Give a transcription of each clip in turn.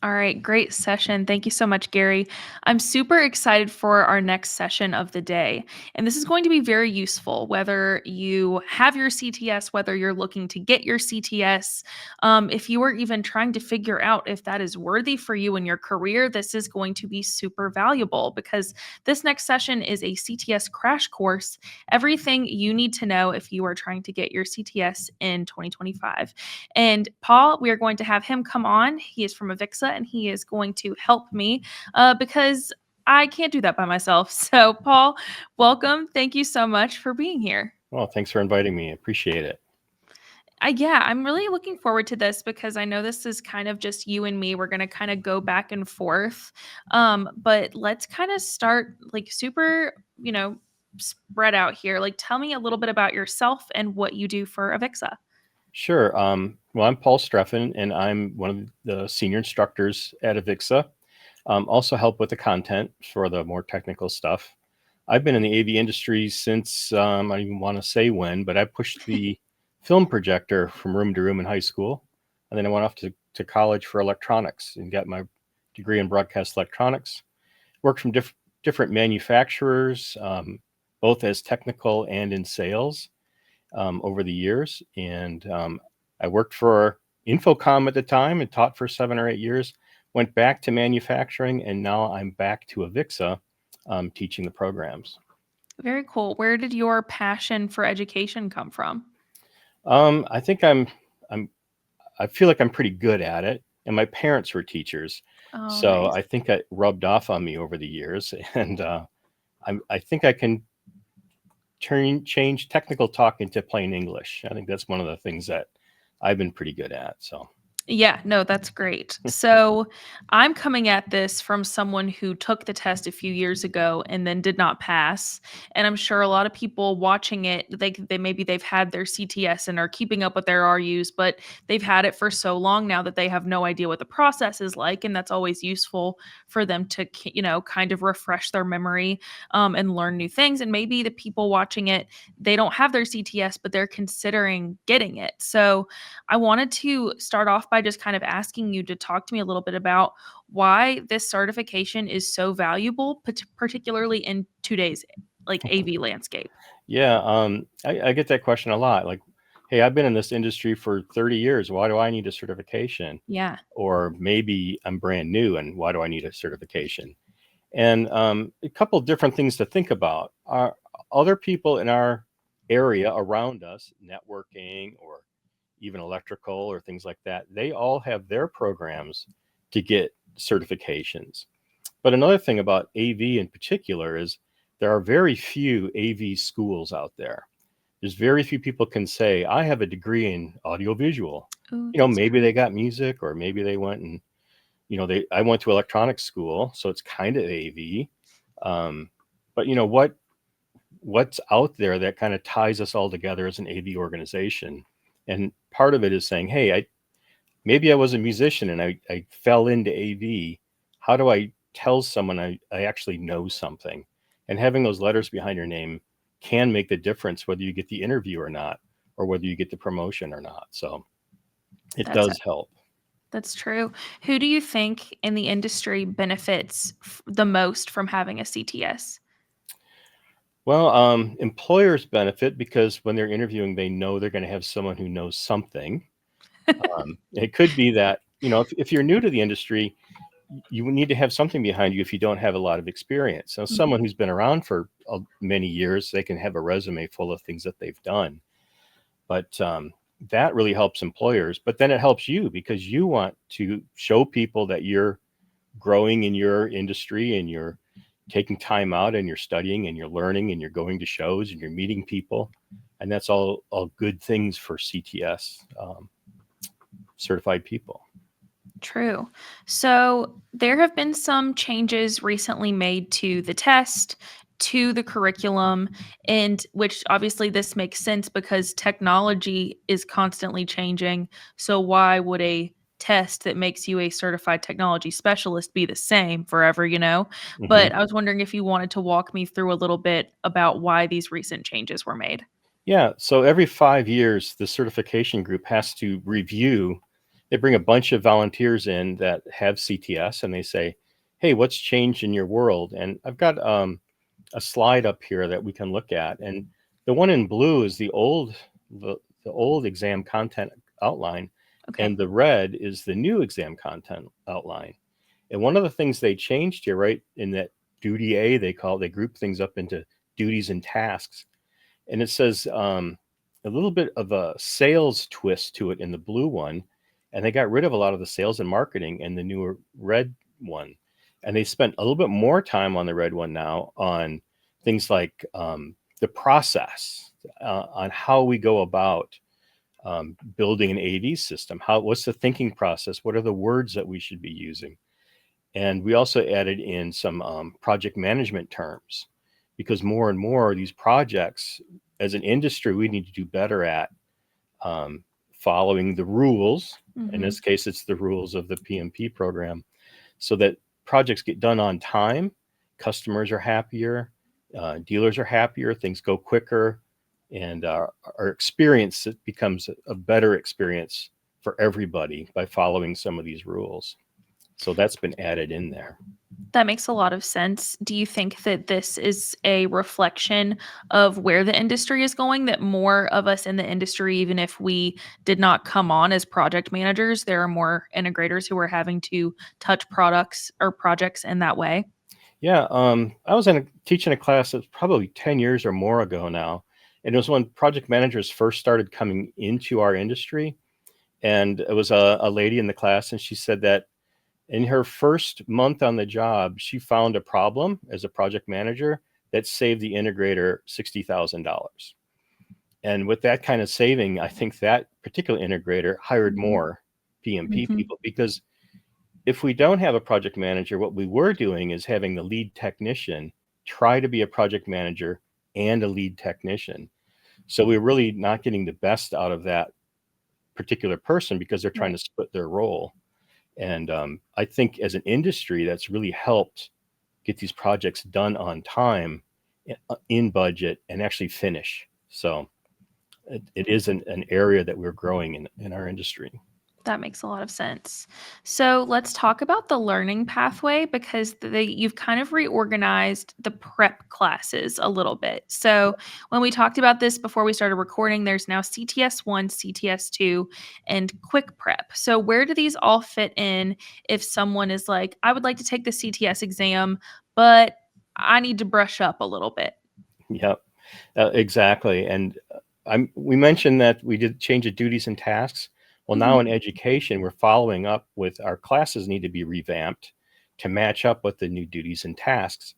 All right, great session. Thank you so much, Gary. I'm super excited for our next session of the day. And this is going to be very useful, whether you have your CTS, whether you're looking to get your CTS, if you are even trying to figure out if that is worthy for you in your career, this is going to be super valuable because this next session is a CTS Crash Course, everything you need to know if you are trying to get your CTS in 2025. And Paul, we are going to have him come on. He is from Avixa and he is going to help me because I can't do that by myself. So, Paul, welcome. Thank you so much for being here. Well, thanks for inviting me. I appreciate it. Yeah, I'm really looking forward to this because I know this is kind of just you and me. We're going to kind of go back and forth. But let's kind of start like super, spread out here. Like, tell me a little bit about yourself and what you do for Avixa. Sure. Well, I'm Paul Streffen, and I'm one of the senior instructors at Avixa. Also help with the content for the more technical stuff. I've been in the AV industry since I don't even want to say when, but I pushed the film projector from room to room in high school. And then I went off to college for electronics and got my degree in broadcast electronics. Worked from different manufacturers, both as technical and in sales over the years. And I worked for Infocom at the time and taught for 7 or 8 years, went back to manufacturing, and now I'm back to Avixa teaching the programs. Very cool. Where did your passion for education come from? I think I'm I feel like I'm pretty good at it, and my parents were teachers, Oh, so nice. I think it rubbed off on me over the years, and I think I can change technical talk into plain English. I think that's one of the things that I've been pretty good at. So Yeah, no, that's great. So I'm coming at this from someone who took the test a few years ago and then did not pass. And I'm sure a lot of people watching it, they maybe they've had their CTS and are keeping up with their RUs, but they've had it for so long now that they have no idea what the process is like. And that's always useful for them to, kind of refresh their memory and learn new things. And maybe the people watching it, they don't have their CTS, but they're considering getting it. So I wanted to start off by just kind of asking you to talk to me a little bit about why this certification is so valuable, particularly in today's like AV landscape. yeah, I get that question a lot. Like, hey, I've been in this industry for 30 years. Why do I need a certification? Yeah. Or maybe I'm brand new, and why do I need a certification? And a couple different things to think about are other people in our area around us, networking or even electrical or things like that. They all have their programs to get certifications. But another thing about AV in particular is there are very few AV schools out there. There's very few people can say, I have a degree in audiovisual. Oh, that's Maybe true. they got music, or maybe they went and, I went to electronics school, so it's kind of AV. But what's out there that kind of ties us all together as an AV organization? And part of it is saying, hey, maybe I was a musician and I fell into AV. How do I tell someone I actually know something? And having those letters behind your name can make the difference whether you get the interview or not, or whether you get the promotion or not. So it That's does help. that's true. Who do you think in the industry benefits the most from having a CTS? Well, employers benefit because when they're interviewing, they know they're going to have someone who knows something. It could be that, if you're new to the industry, you need to have something behind you if you don't have a lot of experience. So Mhm. someone who's been around for many years, they can have a resume full of things that they've done. But that really helps employers. But then it helps you because you want to show people that you're growing in your industry and you're taking time out and you're studying and you're learning and you're going to shows and you're meeting people. And that's all good things for CTS certified people. True. So there have been some changes recently made to the test, to the curriculum, and which obviously this makes sense because technology is constantly changing. So why would a test that makes you a certified technology specialist be the same forever, you know? Hmm. But I was wondering if you wanted to walk me through a little bit about why these recent changes were made. Yeah. So every 5 years, the certification group has to review They bring a bunch of volunteers in that have CTS, and they say, "Hey, what's changed in your world?" And I've got a slide up here that we can look at, and the one in blue is the old exam content outline, Okay. and the red is the new exam content outline. And one of the things they changed here, right, in that duty A, they group things up into duties and tasks, and it says a little bit of a sales twist to it in the blue one, and they got rid of a lot of the sales and marketing in the newer red one, and they spent a little bit more time on the red one now on things like the process, on how we go about building an AV system. What's the thinking process? What are the words that we should be using? And we also added in some project management terms, because more and more of these projects, as an industry, we need to do better at following the rules. In Mm-hmm. this case, it's the rules of the PMP program, so that projects get done on time, customers are happier, dealers are happier, things go quicker, and our experience becomes a better experience for everybody by following some of these rules. So that's been added in there. That makes a lot of sense. Do you think that this is a reflection of where the industry is going? That more of us in the industry, even if we did not come on as project managers, there are more integrators who are having to touch products or projects in that way? Yeah, I was teaching a class that's probably 10 years or more ago now. And it was when project managers first started coming into our industry. And it was a lady in the class, and she said that in her first month on the job, she found a problem as a project manager that saved the integrator $60,000. And with that kind of saving, I think that particular integrator hired Mhm. more PMP Mhm. people, because if we don't have a project manager, what we were doing is having the lead technician try to be a project manager and a lead technician. So we're really not getting the best out of that particular person, because they're trying Right. to split their role. And I think as an industry, that's really helped get these projects done on time, in budget, and actually finish. So it is an area that we're growing in our industry. That makes a lot of sense. So let's talk about the learning pathway because you've kind of reorganized the prep classes a little bit. So when we talked about this before we started recording, there's now CTS 1, CTS 2, and quick prep. So where do these all fit in if someone is like, I would like to take the CTS exam, but I need to brush up a little bit? Yep. Exactly. And we mentioned that we did change of duties and tasks. Well, now Mhm. in education, we're following up with our classes need to be revamped to match up with the new duties and tasks.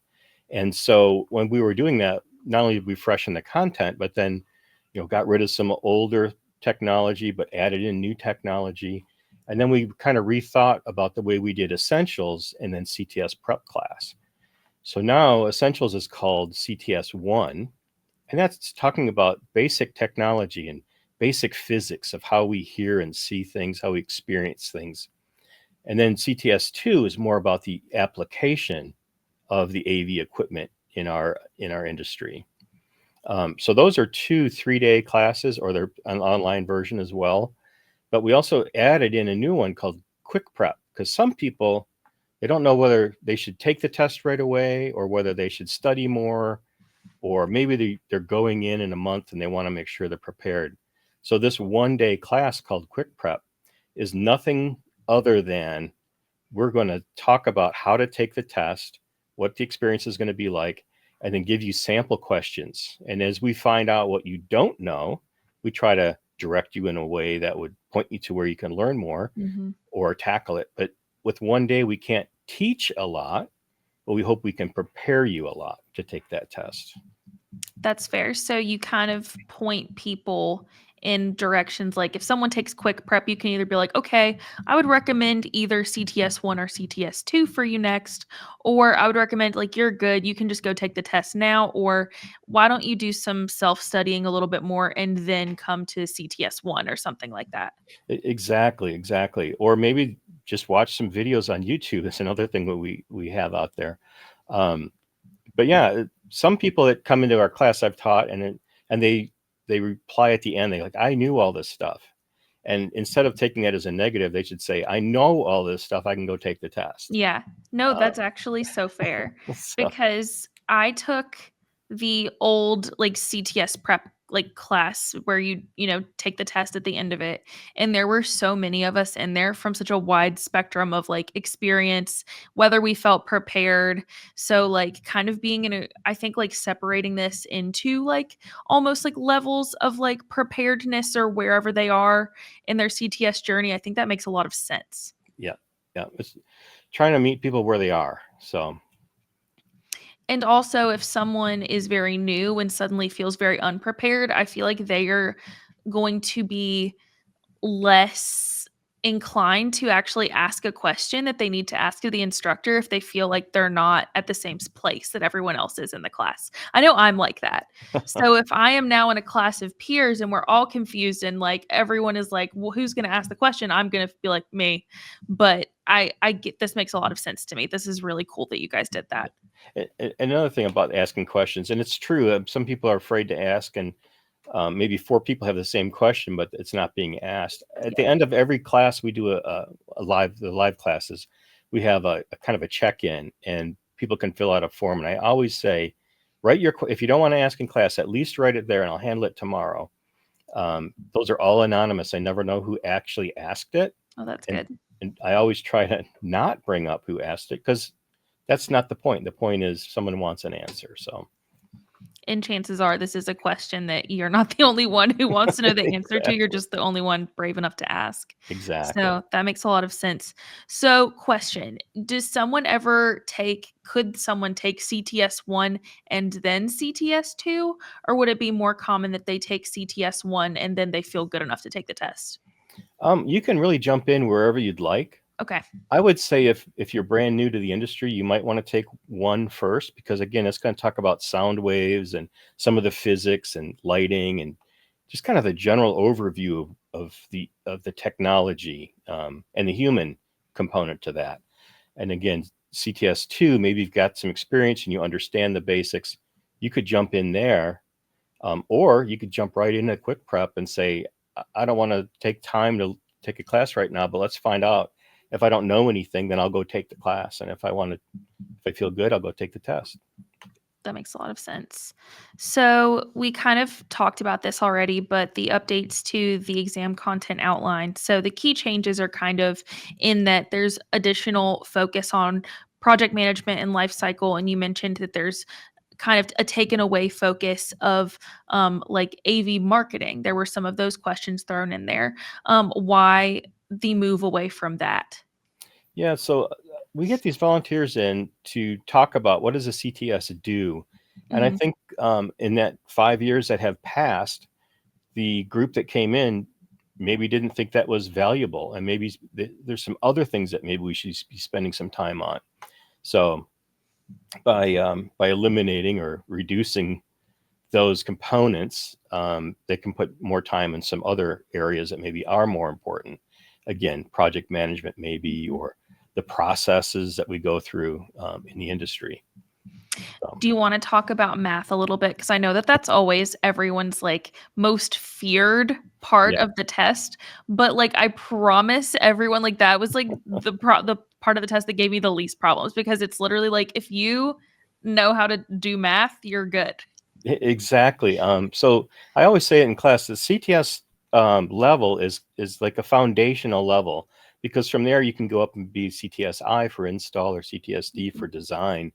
And so when we were doing that, not only did we freshen the content, but then, got rid of some older technology, but added in new technology. And then we kind of rethought about the way we did essentials and then CTS prep class. So now essentials is called CTS 1, and that's talking about basic technology and basic physics of how we hear and see things, how we experience things. And then CTS 2 is more about the application of the AV equipment in our industry. So those are two 3-day classes, or they're an online version as well. But we also added in a new one called Quick Prep, because some people, they don't know whether they should take the test right away or whether they should study more, or maybe they're going in a month and they want to make sure they're prepared. So this 1-day class called Quick Prep is nothing other than, we're going to talk about how to take the test, what the experience is going to be like, and then give you sample questions. And as we find out what you don't know, we try to direct you in a way that would point you to where you can learn more Mhm. or tackle it. But with 1 day, we can't teach a lot, but we hope we can prepare you a lot to take that test. That's fair. So you kind of point people in directions like if someone takes quick prep, you can either be like, okay, I would recommend either CTS 1 or CTS 2 for you next. Or I would recommend, like, you're good. You can just go take the test now. Or why don't you do some self studying a little bit more and then come to CTS 1 or something like that? Exactly, exactly. Or maybe just watch some videos on YouTube. That's another thing that we have out there. Um, but yeah, some people that come into our class I've taught, and they reply at the end. They like, I knew all this stuff, And instead of taking that as a negative, they should say, I know all this stuff. I can go take the test. Yeah. No, Uh, that's actually so fair so, because I took the old like CTS prep like class where you take the test at the end of it, and there were so many of us in there from such a wide spectrum of like experience, whether we felt prepared. So like kind of being in a, I think like separating this into like almost like levels of like preparedness or wherever they are in their CTS journey, I think that makes a lot of sense. yeah. Yeah. It's trying to meet people where they are. So, And also, if someone is very new and suddenly feels very unprepared, I feel like they are going to be less inclined to actually ask a question that they need to ask of the instructor if they feel like they're not at the same place that everyone else is in the class. I know I'm like that. So if I am now in a class of peers and we're all confused and like everyone is like, well, who's going to ask the question? I'm going to be like me. But I get this makes a lot of sense to me. This is really cool that you guys did that. Another thing about asking questions, and it's true, some people are afraid to ask, and maybe four people have the same question, but it's not being asked. At the Yeah. end of every class, we do the live classes. We have a kind of a check-in, and people can fill out a form. And I always say, if you don't want to ask in class, at least write it there, and I'll handle it tomorrow. Those are all anonymous. I never know who actually asked it, Oh, that's and good. and I always try to not bring up who asked it because that's not the point. The point is someone wants an answer. So And chances are this is a question that you're not the only one who wants to know the answer to. You're exactly, just the only one brave enough to ask. exactly. So that makes a lot of sense. So, question, could someone take CTS 1 and then CTS 2? Or would it be more common that they take CTS 1 and then they feel good enough to take the test? You can really jump in wherever you'd like. Okay. I would say if you're brand new to the industry, you might want to take one first because again, it's going to talk about sound waves and some of the physics and lighting and just kind of the general overview of the technology and the human component to that. And again, CTS2, maybe you've got some experience and you understand the basics. You could jump in there, or you could jump right into quick prep and say, I don't want to take time to take a class right now, but let's find out. If I don't know anything, then I'll go take the class. And if I feel good, I'll go take the test. That makes a lot of sense. So, we kind of talked about this already, but the updates to the exam content outline. So, the key changes are kind of in that there's additional focus on project management and life cycle. And you mentioned that there's kind of a taken away focus of like AV marketing. There were some of those questions thrown in there. Why the move away from that? Yeah, so we get these volunteers in to talk about what does a CTS do. And I Mhm. think in that 5 years that have passed, the group that came in maybe didn't think that was valuable. And maybe there's some other things that maybe we should be spending some time on. So by eliminating or reducing those components, they can put more time in some other areas that maybe are more important. Again, project management, maybe, Mhm. or the processes that we go through in the industry. So, Do you wanna talk about math a little bit? Because I know that that's always everyone's, like, most feared part yeah, of the test, but, like, I promise everyone, like, that was, like, the part of the test that gave me the least problems because it's literally, like, if you know how to do math, you're good. exactly. So I always say it in class, the CTS level is like a foundational level because from there you can go up and be CTSI for install or CTSD for Mhm. design.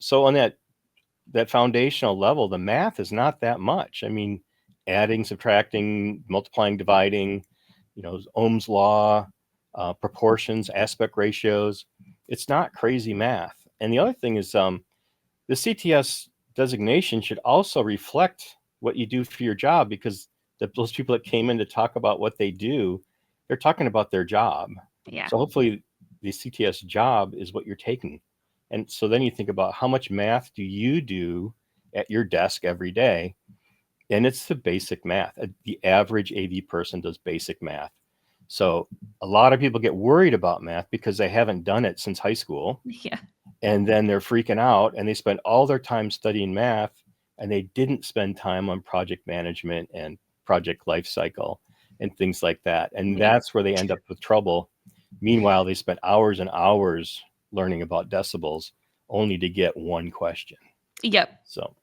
So on that foundational level, the math is not that much. I mean, adding, subtracting, multiplying, dividing, Ohm's law, proportions, aspect ratios. It's not crazy math. And the other thing is the CTS designation should also reflect what you do for your job because those people that came in to talk about what they do, they're talking about their job. Yeah. So hopefully the CTS job is what you're taking. And so then you think about how much math do you do at your desk every day? And it's the basic math. The average AV person does basic math. So a lot of people get worried about math because they haven't done it since high school. Yeah. And then they're freaking out and they spend all their time studying math and they didn't spend time on project management and project life cycle. and things like that. And Right. that's where they end up with trouble. Meanwhile, they spent hours and hours learning about decibels only to get one question. Yep. So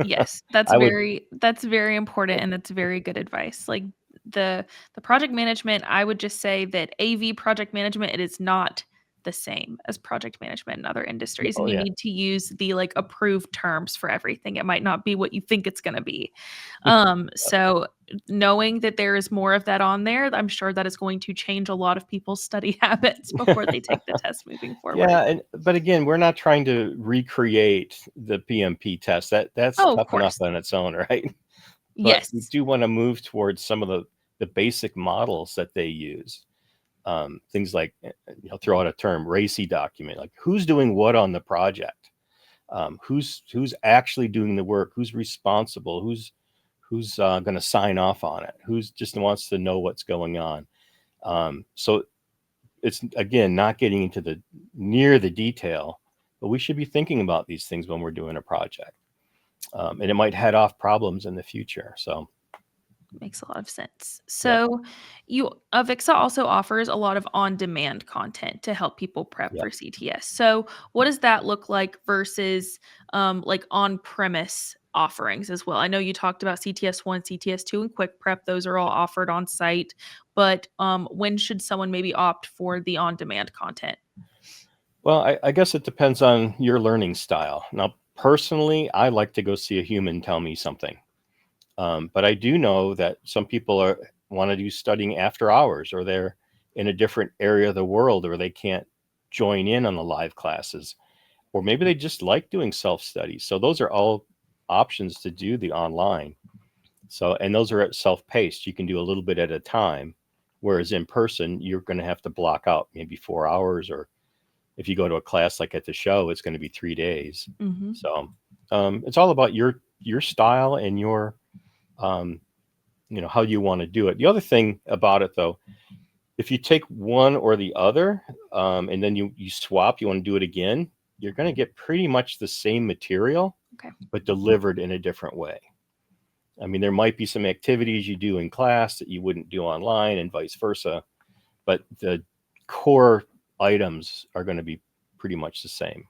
Yes, that's I would, very important, and that's very good advice. Like, the project management, I would just say that AV project management, it is not the same as project management in other industries, oh and you yeah, need to use the, like, approved terms for everything. It might not be what you think it's gonna be. So knowing that there is more of that on there, I'm sure that is going to change a lot of people's study habits before they take the test moving forward. yeah, and but again, we're not trying to recreate the PMP test. That's Oh, of tough enough course. on its own, right? But we Yes. do want to move towards some of the basic models that they use. Things like, throw out a term, RACE document, like who's doing what on the project, who's actually doing the work, who's responsible, who's going to sign off on it, who's just wants to know what's going on. So it's again not getting into the near the detail, but we should be thinking about these things when we're doing a project, and it might head off problems in the future. So Makes a lot of sense. yeah, So, Avixa also offers a lot of on-demand content to help people prep yeah. for CTS. So, what does that look like versus like on-premise offerings as well? I know you talked about CTS one, CTS two, and Quick Prep; those are all offered on site. But when should someone maybe opt for the on-demand content? Well, I guess it depends on your learning style. Now, personally, I like to go see a human tell me something. But I do know that some people want to do studying after hours, or they're in a different area of the world, or they can't join in on the live classes, or maybe they just like doing self study. So those are all options to do the online. So, and those are at self paced. You can do a little bit at a time, whereas in person, you're going to have to block out maybe 4 hours, or if you go to a class like at the show, it's going to be 3 days. Hmm. So it's all about your style and your um, how you want to do it. The other thing about it, though, if you take one or the other, and then you swap, you want to do it again, you're going to get pretty much the same material, Okay. but delivered in a different way. I mean, there might be some activities you do in class that you wouldn't do online, and vice versa, but the core items are going to be pretty much the same.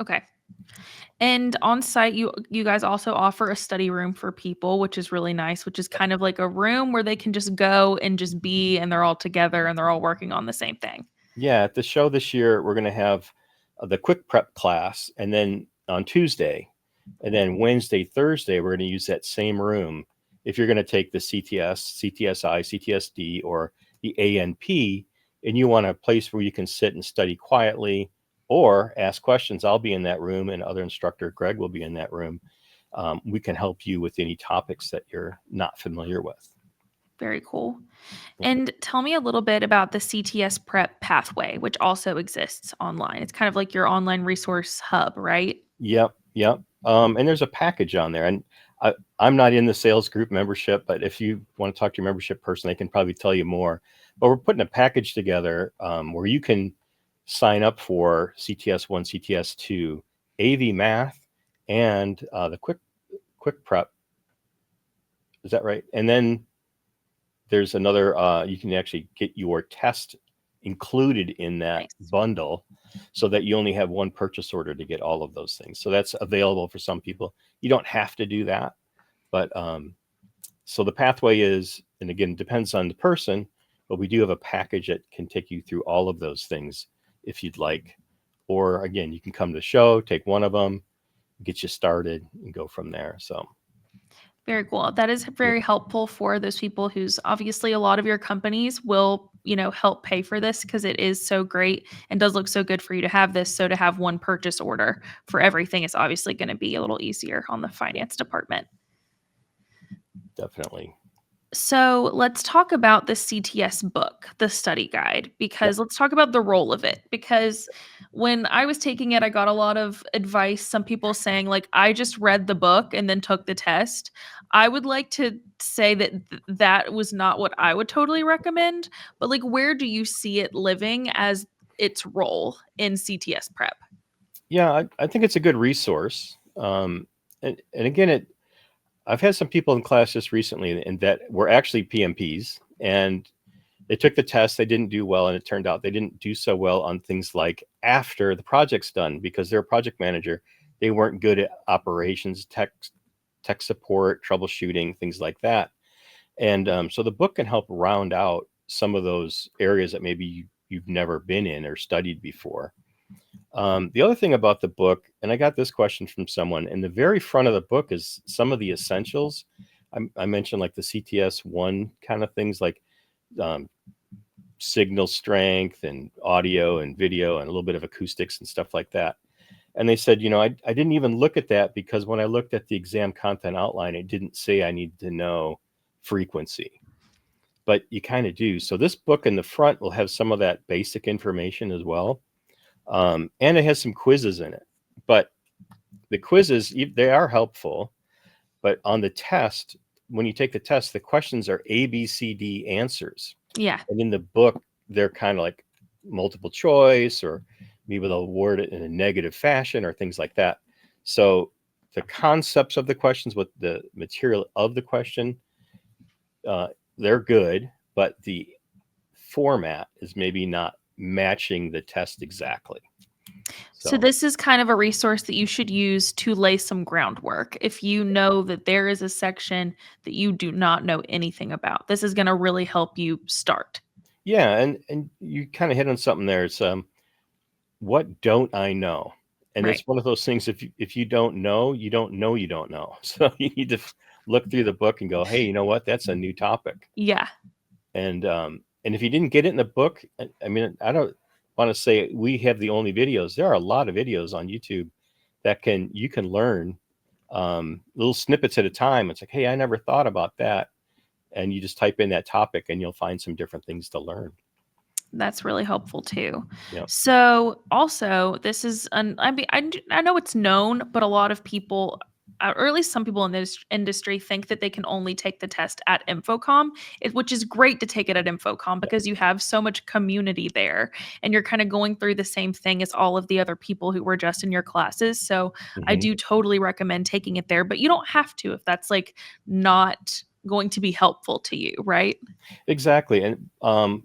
Okay. And on site, you guys also offer a study room for people, which is really nice, which is kind of like a room where they can just go and just be, and they're all together and they're all working on the same thing. Yeah, at the show this year, we're going to have the quick prep class, and then on Tuesday, and then Wednesday, Thursday, we're going to use that same room. If you're going to take the CTS, CTSI, CTSD, or the ANP, and you want a place where you can sit and study quietly or ask questions, I'll be in that room, and other instructor Greg will be in that room. We can help you with any topics that you're not familiar with. Very cool. And tell me a little bit about the CTS Prep pathway, which also exists online. It's kind of like your online resource hub, right? Yep, yep. And there's a package on there, and I'm not in the sales group membership, but if you want to talk to your membership person, they can probably tell you more. But we're putting a package together where you can sign up for CTS one, CTS two, AV Math, and the Quick Prep. Is that right? And then there's another. You can actually get your test included in that Nice. bundle, so that you only have one purchase order to get all of those things. So that's available for some people. You don't have to do that, but so the pathway is, and again, depends on the person, but we do have a package that can take you through all of those things if you'd like. Or again, you can come to the show, take one of them, get you started, and go from there. So Very cool. That is yeah, very helpful for those people who's obviously a lot of your companies will, help pay for this because it is so great and does look so good for you to have this. So to have one purchase order for everything is obviously going to be a little easier on the yeah, finance department. definitely. So let's talk about the CTS book, the study guide, Yep. because let's talk about the role of it. Because when I was taking it, I got a lot of advice. Some people saying, like, I just read the book and then took the test. I would like to say that that was not what I would totally recommend. But, like, where do you see it living as its role in CTS prep? Yeah, I think it's a good resource. And again, I've had some people in class just recently, and that were actually PMPs, And they took the test, they didn't do well, and it turned out they didn't do so well on things like after the project's done, because they're a project manager. They weren't good at operations, tech support, troubleshooting, things like that. And so the book can help round out some of those areas that maybe you've never been in or studied before. The other thing about the book, and I got this question from someone, in the very front of the book is some of the essentials. I mentioned like the CTS one kind of things, like um, signal strength and audio and video and a little bit of acoustics and stuff like that. And they said, I didn't even look at that because when I looked at the exam content outline, it didn't say I needed to know frequency, but you kind of do. So this book in the front will have some of that basic information as well. And it has some quizzes in it, but the quizzes, they are helpful, but on the test, when you take the test, the questions are A, B, C, D answers. Yeah. And in the book, they're kind of like multiple choice, or maybe they'll word it in a negative fashion or things like that. So the concepts of the questions, with the material of the question, they're good, but the format is maybe not matching the test exactly. So this is kind of a resource that you should use to lay some groundwork. If you know that there is a section that you do not know anything about, this is going to really help you start. Yeah, and you kind of hit on something there. It's what don't I know? And Right. it's one of those things, if you don't know, you don't know you don't know. So you need to look through the book and go, hey, you know what? That's a new topic. Yeah. And if you didn't get it in the book, I mean, I don't want to say we have the only videos. There are a lot of videos on YouTube that you can learn little snippets at a time. It's like, hey, I never thought about that. And you just type in that topic and you'll find some different things to learn. That's really helpful too. Yeah. So also, this is I mean, I know it's known, but a lot of people, or at least some people in this industry, think that they can only take the test at Infocom, which is great to take it at Infocom because you have so much community there, and you're kind of going through the same thing as all of the other people who were just in your classes. So I Mm-hmm. do totally recommend taking it there, but you don't have to if that's like not going to be helpful to you, right? Exactly. And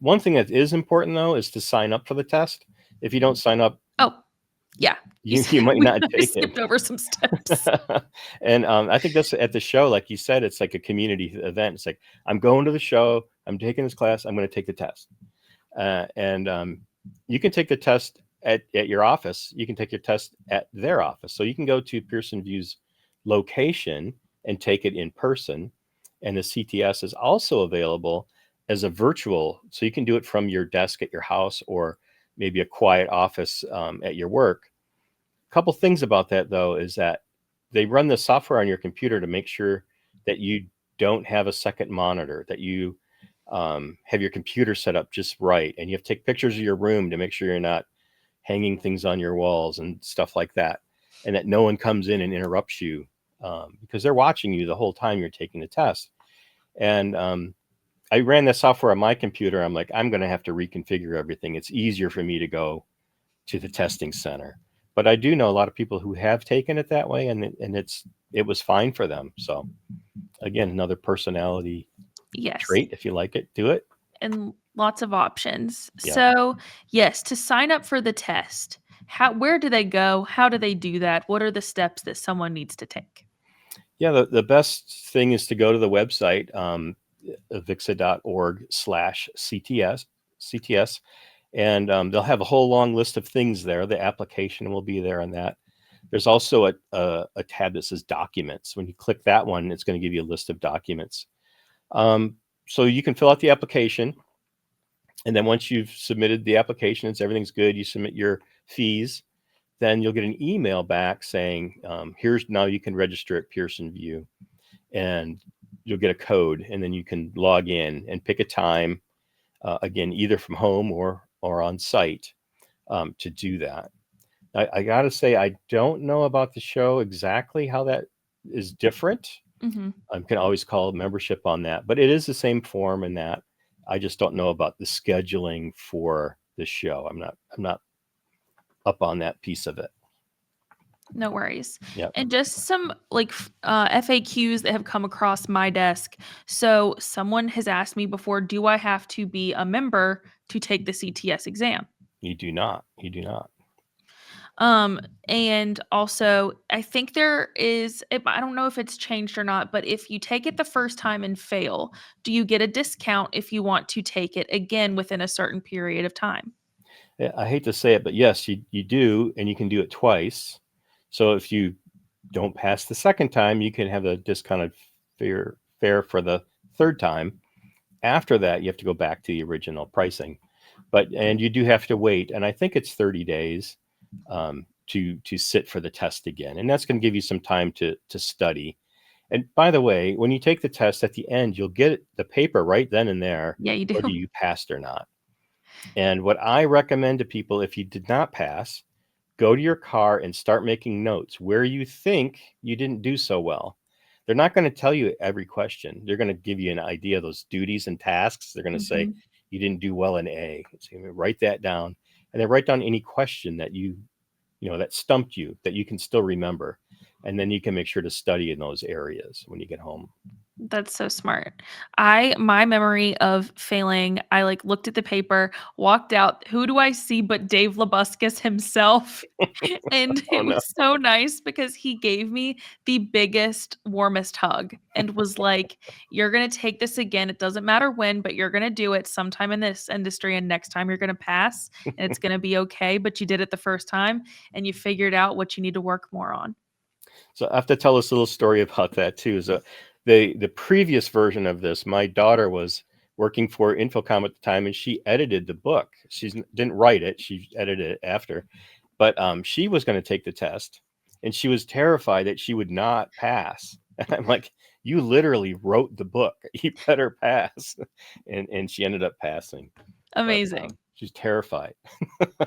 one thing that is important, though, is to sign up for the test. If you don't sign up, Oh, yeah. you might We not kinda take skipped it. over some steps. And I think that's at the show, like you said, it's like a community event. It's like, I'm going to the show, I'm taking this class, I'm going to take the test. And you can take the test at your office. You can take your test at their office. So you can go to Pearson VUE's location and take it in person. And the CTS is also available as a virtual. So you can do it from your desk at your house, or maybe a quiet office at your work. A couple things about that, though, is that they run the software on your computer to make sure that you don't have a second monitor, that you have your computer set up just right, and you have to take pictures of your room to make sure you're not hanging things on your walls and stuff like that, and that no one comes in and interrupts you, because they're watching you the whole time you're taking the test. And I ran that software on my computer. I'm like, I'm going to have to reconfigure everything. It's easier for me to go to the testing center. But I do know a lot of people who have taken it that way, and it was fine for them. So again, another personality Yes, trait. If you like it, do it. and lots of options. Yeah. So, yes, to sign up for the test, where do they go? How do they do that? What are the steps that someone needs to take? Yeah. The best thing is to go to the website, avixa.org/CTS, and they'll have a whole long list of things there. The application will be there on that. There's also a tab that says documents. When you click that one, it's going to give you a list of documents. So you can fill out the application. And then once you've submitted the application, everything's good, you submit your fees, then you'll get an email back saying, here's, now you can register at Pearson VUE, and you'll get a code, and then you can log in and pick a time, again, either from home or on site, to do that. I got to say, I don't know about the show exactly how that is different. Mhm. I can always call membership on that, but it is the same form in that. I just don't know about the scheduling for the show. I'm not up on that piece of it. No worries. Yep, And just some like FAQs that have come across my desk. So someone has asked me before, do I have to be a member to take the CTS exam? you do not. You do not. Um, and also, I think there is, I don't know if it's changed or not, but if you take it the first time and fail, do you get a discount if you want to take it again within a certain period of time? Yeah, I hate to say it, but yes, you do, and you can do it twice. So if you don't pass the second time, you can have the discounted fare for the third time. After that, you have to go back to the original pricing, and you do have to wait, and I think it's 30 days to sit for the test again, and that's going to give you some time to study. And by the way, when you take the test at the end, you'll get the paper right then and there, Yeah, you do. whether you passed or not. And what I recommend to people, if you did not pass, go to your car and start making notes where you think you didn't do so well. They're not going to tell you every question. They're going to give you an idea of those duties and tasks. They're going to say, Mhm. you didn't do well in A. So you write that down, and then write down any question that that stumped you that you can still remember. And then you can make sure to study in those areas when you get home. That's so smart. My memory of failing, I like looked at the paper, walked out. Who do I see but Dave Labuscus himself? And Oh, it no. was so nice because he gave me the biggest, warmest hug and was like, "You're going to take this again. It doesn't matter when, but you're going to do it sometime in this industry. And next time you're going to pass and it's going to be okay. But you did it the first time and you figured out what you need to work more on." So I have to tell this little story about that too. So the previous version of this, my daughter was working for Infocom at the time, and she edited the book. She didn't write it; she edited it after. But she was going to take the test, and she was terrified that she would not pass. And I'm like, "You literally wrote the book. You better pass." And she ended up passing. But Amazing. she's terrified.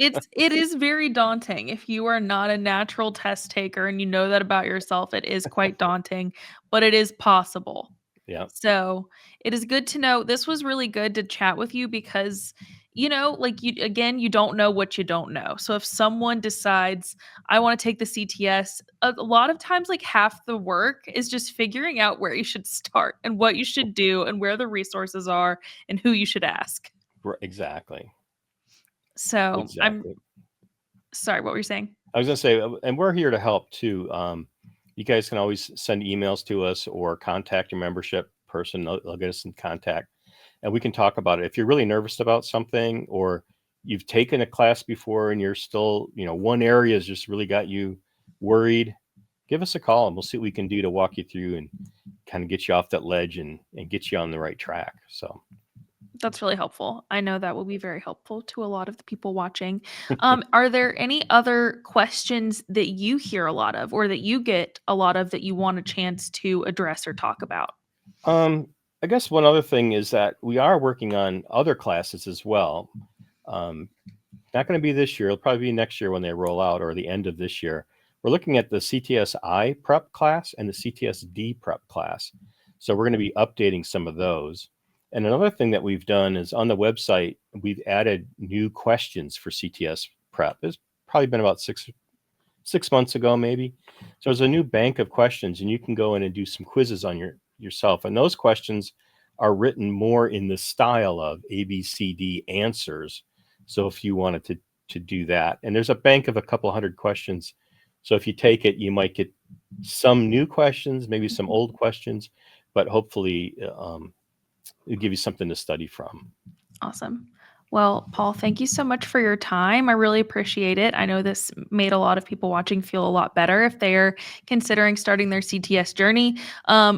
It is very daunting. If you are not a natural test taker and you know that about yourself, it is quite daunting, but it is possible. Yeah. So, it is good to know. This was really good to chat with you because, like you again, you don't know what you don't know. So if someone decides, I want to take the CTS, a lot of times like half the work is just figuring out where you should start and what you should do and where the resources are and who you should ask. Exactly. So, I'm Exactly. sorry, what were you saying? I was gonna say, and we're here to help too. You guys can always send emails to us or contact your membership person. They'll get us in contact, and we can talk about it. If you're really nervous about something, or you've taken a class before and you're still, one area has just really got you worried, give us a call and we'll see what we can do to walk you through and kind of get you off that ledge and get you on the right track. So, That's really helpful. I know that will be very helpful to a lot of the people watching. Are there any other questions that you hear a lot of or that you get a lot of that you want a chance to address or talk about? um, I guess one other thing is that we are working on other classes as well. Um, Not going to be this year. It'll probably be next year when they roll out, or the end of this year. We're looking at the CTSI prep class and the CTSD prep class. So we're going to be updating some of those. And another thing that we've done is on the website, we've added new questions for CTS prep. It's probably been about 6 months ago, maybe. So there's a new bank of questions, and you can go in and do some quizzes on yourself. And those questions are written more in the style of ABCD answers. So if you wanted to do that, and there's a bank of a couple hundred questions. So if you take it, you might get some new questions, maybe some Mhm. old questions, but hopefully it'll give you something to study from. Awesome. Well, Paul, thank you so much for your time. I really appreciate it. I know this made a lot of people watching feel a lot better if they're considering starting their CTS journey.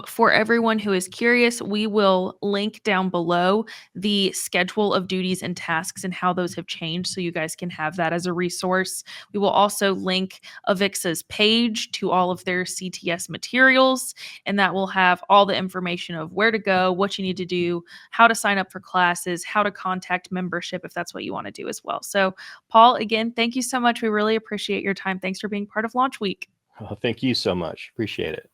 For everyone who is curious, we will link down below the schedule of duties and tasks and how those have changed so you guys can have that as a resource. We will also link Avixa's page to all of their CTS materials, and that will have all the information of where to go, what you need to do, how to sign up for classes, how to contact membership if that's what you want to do as well. So, Paul, again, thank you so much. We really appreciate your time. Thanks for being part of Launch Week. Thank you so much. Appreciate it.